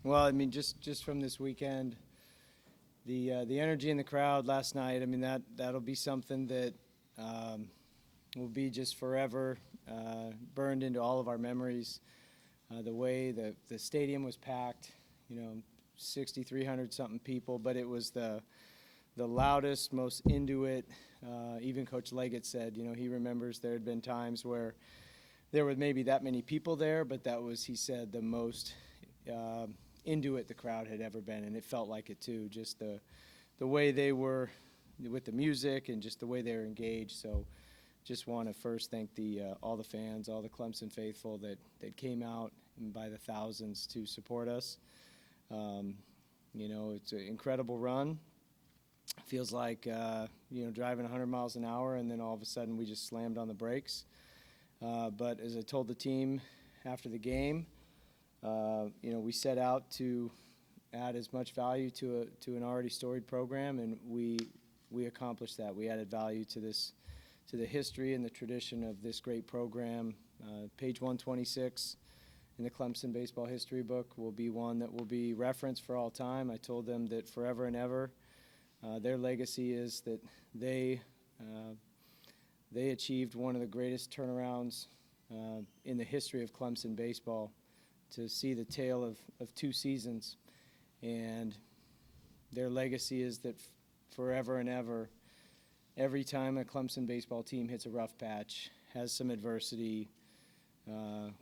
Well, I mean, just from this weekend, the energy in the crowd last night. I mean, that'll be something that will be just forever burned into all of our memories. The way the stadium was packed, 6,300 something people, but it was the loudest, most into it. Even Coach Leggett said, he remembers there had been times where there were maybe that many people there, but that was, he said, the most into it the crowd had ever been, and it felt like it too. Just the way they were with the music and just the way they were engaged. So just want to first thank all the fans, all the Clemson faithful that came out by the thousands to support us. It's an incredible run. Feels like, driving 100 miles an hour, and then all of a sudden we just slammed on the brakes. But as I told the team after the game, we set out to add as much value to an already storied program, and we accomplished that. We added value to the history and the tradition of this great program. Page 126 in the Clemson baseball history book will be one that will be referenced for all time. I told them that forever and ever, their legacy is that they achieved one of the greatest turnarounds in the history of Clemson baseball, to see the tale of two seasons. And their legacy is that forever and ever, every time a Clemson baseball team hits a rough patch, has some adversity,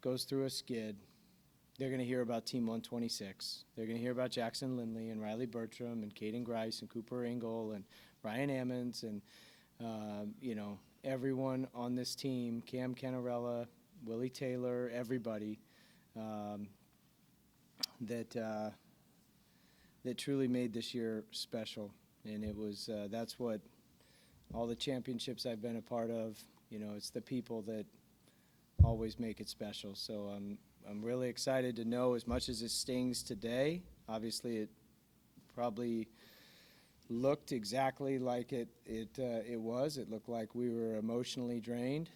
goes through a skid, they're going to hear about Team 126. They're going to hear about Jackson Lindley and Riley Bertram and Caden Grice and Cooper Engel and Ryan Ammons and, everyone on this team, Cam Canarella, Willie Taylor, everybody, that truly made this year special. And it was that's what all the championships I've been a part of, it's the people that always make it special. So I'm really excited to know, as much as it stings today, obviously it probably looked exactly like it was. It looked like we were emotionally drained.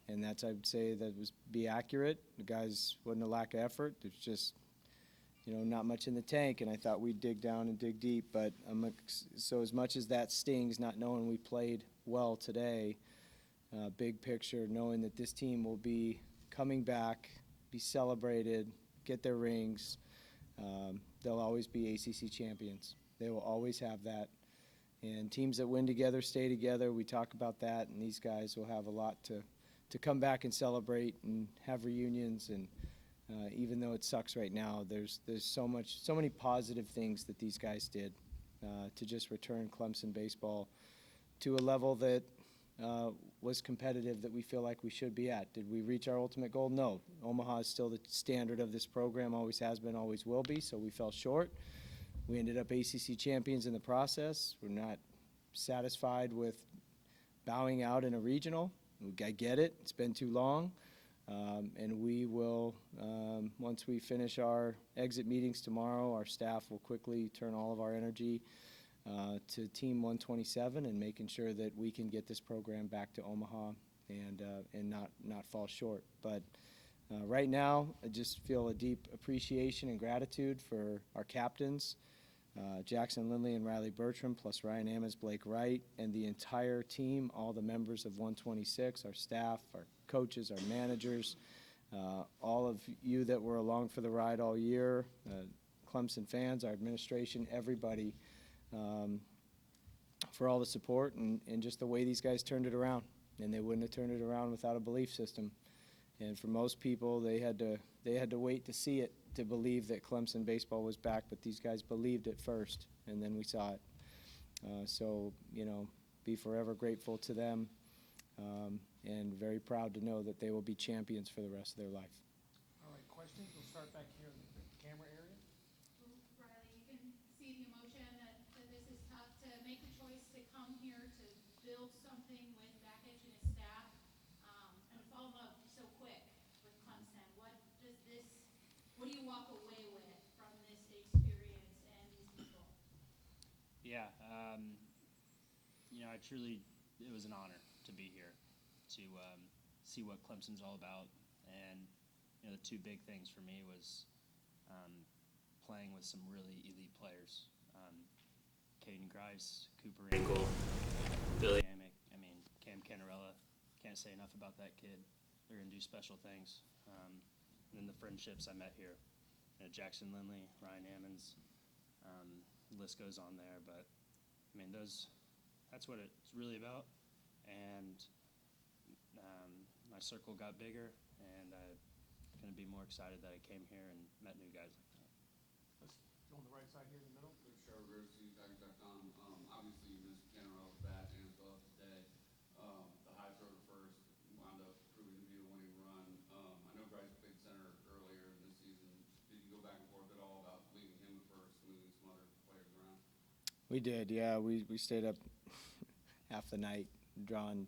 And that's, I'd say, that was be accurate. The guys wasn't a lack of effort. There's just, not much in the tank, and I thought we'd dig down and dig deep. But so as much as that stings, not knowing we played well today, big picture, knowing that this team will be coming back, be celebrated, get their rings, they'll always be ACC champions. They will always have that. And teams that win together stay together. We talk about that, and these guys will have a lot to come back and celebrate and have reunions. And even though it sucks right now, there's so many positive things that these guys did to just return Clemson baseball to a level that was competitive, that we feel like we should be at. Did we reach our ultimate goal? No. Omaha is still the standard of this program, always has been, always will be, so we fell short. We ended up ACC champions in the process. We're not satisfied with bowing out in a regional. I get it. It's been too long. And we will, once we finish our exit meetings tomorrow, our staff will quickly turn all of our energy to Team 127 and making sure that we can get this program back to Omaha and not fall short. But right now, I just feel a deep appreciation and gratitude for our captains, Jackson Lindley and Riley Bertram, plus Ryan Ammons, Blake Wright, and the entire team, all the members of 126, our staff, our coaches, our managers, all of you that were along for the ride all year, Clemson fans, our administration, everybody, for all the support and just the way these guys turned it around. And they wouldn't have turned it around without a belief system. And for most people, they had to wait to see it to believe that Clemson baseball was back, but these guys believed it first, and then we saw it. So, be forever grateful to them, and very proud to know that they will be champions for the rest of their life. All right, questions? We'll start back here in the camera area. Riley, you can see the emotion that this is tough to make the choice to come here to build something with Bakich and his staff, and fall in love so quick with Clemson. What do you walk away with from this experience and these people? Yeah, it was an honor to be here, to see what Clemson's all about. And, the two big things for me was playing with some really elite players. Caden Grice, Cooper Engel, Billy Amick. I mean, Cam Canarella. Can't say enough about that kid. They're going to do special things. And then the friendships I met here. Jackson Lindley, Ryan Ammons. The list goes on there. But, I mean, that's what it's really about. And my circle got bigger, and I couldn't be more excited that I came here and met new guys like that. Let's go on the right side here in the middle. Obviously, you missed Cannerella's bat and his glove today. The high throw to first wound up proving to be the winning run. I know Bryce played center earlier in this season. Did you go back and forth at all about leaving him at first, moving some other players around? We did, yeah. We stayed up half the night drawing,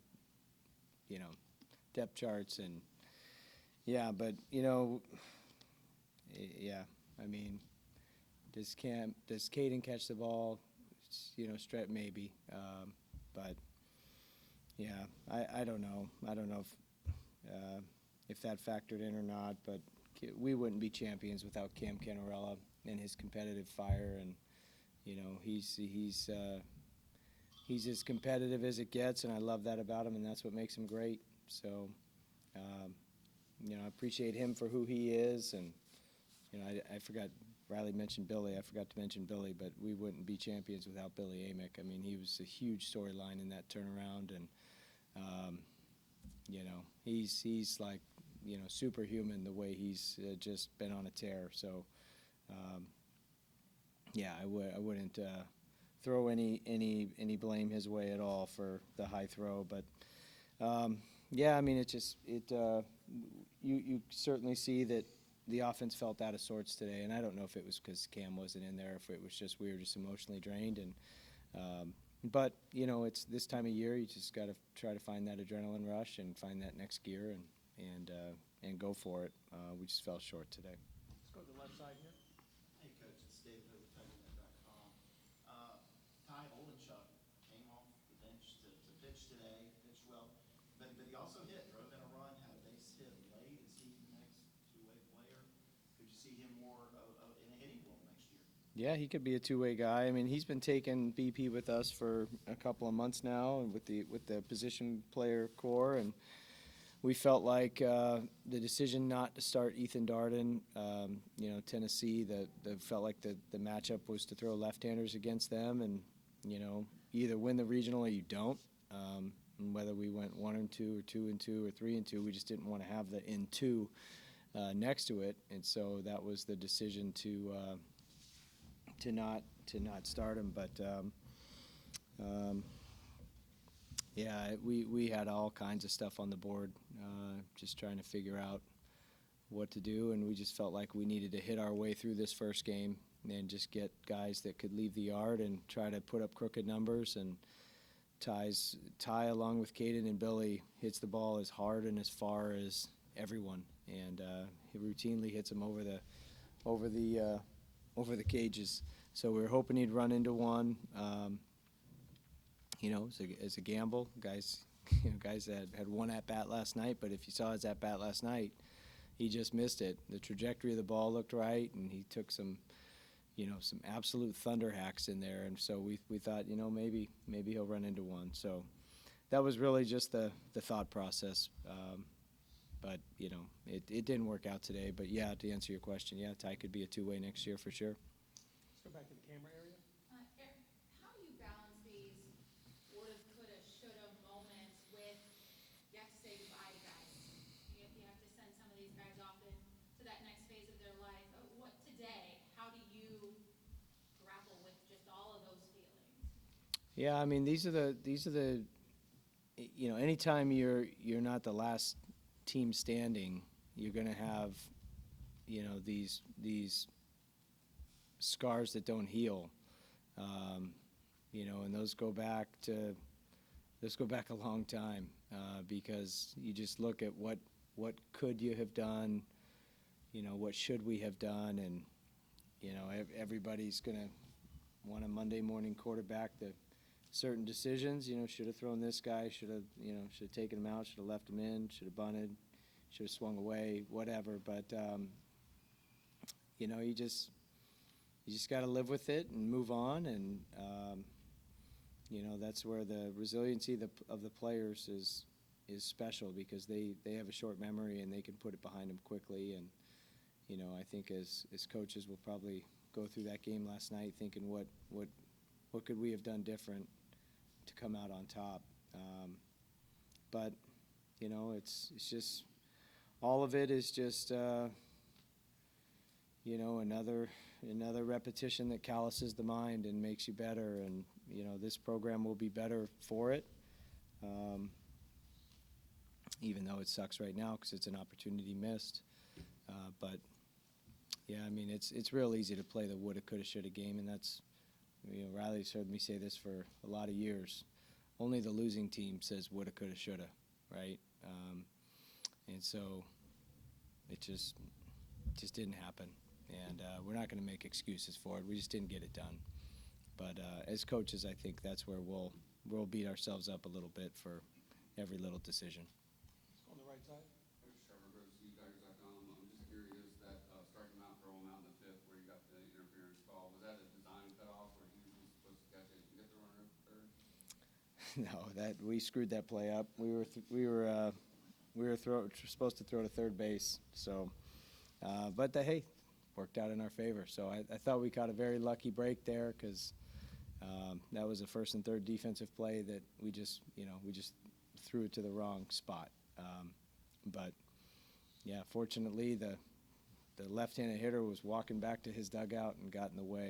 depth charts and yeah. But yeah. I mean, does Caden catch the ball? Straight maybe. But yeah, I don't know. I don't know if that factored in or not. But we wouldn't be champions without Cam Canarella and his competitive fire. And he's as competitive as it gets, and I love that about him, and that's what makes him great. So, I appreciate him for who he is, and I forgot. Riley mentioned Billy. I forgot to mention Billy, but we wouldn't be champions without Billy Amick. I mean, he was a huge storyline in that turnaround, and he's like superhuman the way he's just been on a tear. So yeah, I wouldn't throw any blame his way at all for the high throw, but yeah, I mean you certainly see that the offense felt out of sorts today, and I don't know if it was because Cam wasn't in there, if it was just we were just emotionally drained, and but it's this time of year, you just got to try to find that adrenaline rush and find that next gear and go for it. We just fell short today. Let's go to the left side here. Hey, Coach, it's David Hood with TigerNet.com. Ty Olenchuk came off the bench to pitch today, pitched well, but he also drove in a run, had a base hit late. Is he the next two-way player? Could you see him more in a hitting role next year? Yeah, he could be a two-way guy. I mean, he's been taking BP with us for a couple of months now, and with the position player core, and we felt like the decision not to start Ethan Darden, Tennessee, felt like the matchup was to throw left-handers against them, and either win the regional or you don't. And whether we went 1-2 or 2-2 or 3-2, we just didn't want to have the in-2 next to it, and so that was the decision to not start him. But yeah, we had all kinds of stuff on the board, just trying to figure out what to do, and we just felt like we needed to hit our way through this first game and just get guys that could leave the yard and try to put up crooked numbers. And Ty, along with Caden and Billy, hits the ball as hard and as far as everyone, and he routinely hits them over the cages. So we were hoping he'd run into one. As a gamble, guys that had one at bat last night, but if you saw his at bat last night, he just missed it. The trajectory of the ball looked right, and he took some absolute thunder hacks in there, and so we thought, maybe he'll run into one. So that was really just the thought process. But it didn't work out today. But yeah, to answer your question, yeah, Ty could be a two-way next year for sure. Let's go back to the camera area. Erik, how do you balance these woulda, coulda, shoulda moments with, you have to say goodbye to guys. You have to send some of these guys off to that next phase of their life. What today, how do you grapple with just all of those feelings? Yeah, I mean, these are the anytime you're not the last team standing, you're going to have these scars that don't heal, and those go back a long time, because you just look at what could you have done, what should we have done, and everybody's going to want a Monday morning quarterback the certain decisions. Should have thrown this guy, should have taken him out, should have left him in, should have bunted, should have swung away, whatever. But you know, you just got to live with it and move on. And you know, that's where the resiliency of the players is special, because they have a short memory and they can put it behind them quickly. And you know, I think as coaches, we'll probably go through that game last night thinking what could we have done different to come out on top. But you know, it's just all of it is just you know, another repetition that calluses the mind and makes you better. And you know, this program will be better for it, even though it sucks right now because it's an opportunity missed. But yeah, I mean, it's real easy to play the woulda, coulda, shoulda game, and that's, you know, Riley's heard me say this for a lot of years. Only the losing team says woulda, coulda, shoulda, right? And so it just didn't happen. And we're not going to make excuses for it. We just didn't get it done. But as coaches, I think that's where we'll beat ourselves up a little bit for every little decision. Let's go on the right side. Coach Trevor, go to CTigers.com. I'm just curious that strike him out, throw him out in the fifth where you got the interference call. Was that a design cutoff where he was supposed to catch it and get the runner up third? No, that we screwed that play up. We were supposed to throw to third base. So, but hey, worked out in our favor. So I thought we caught a very lucky break there, because that was a first and third defensive play that we just threw it to the wrong spot. But yeah, fortunately the left-handed hitter was walking back to his dugout and got in the way.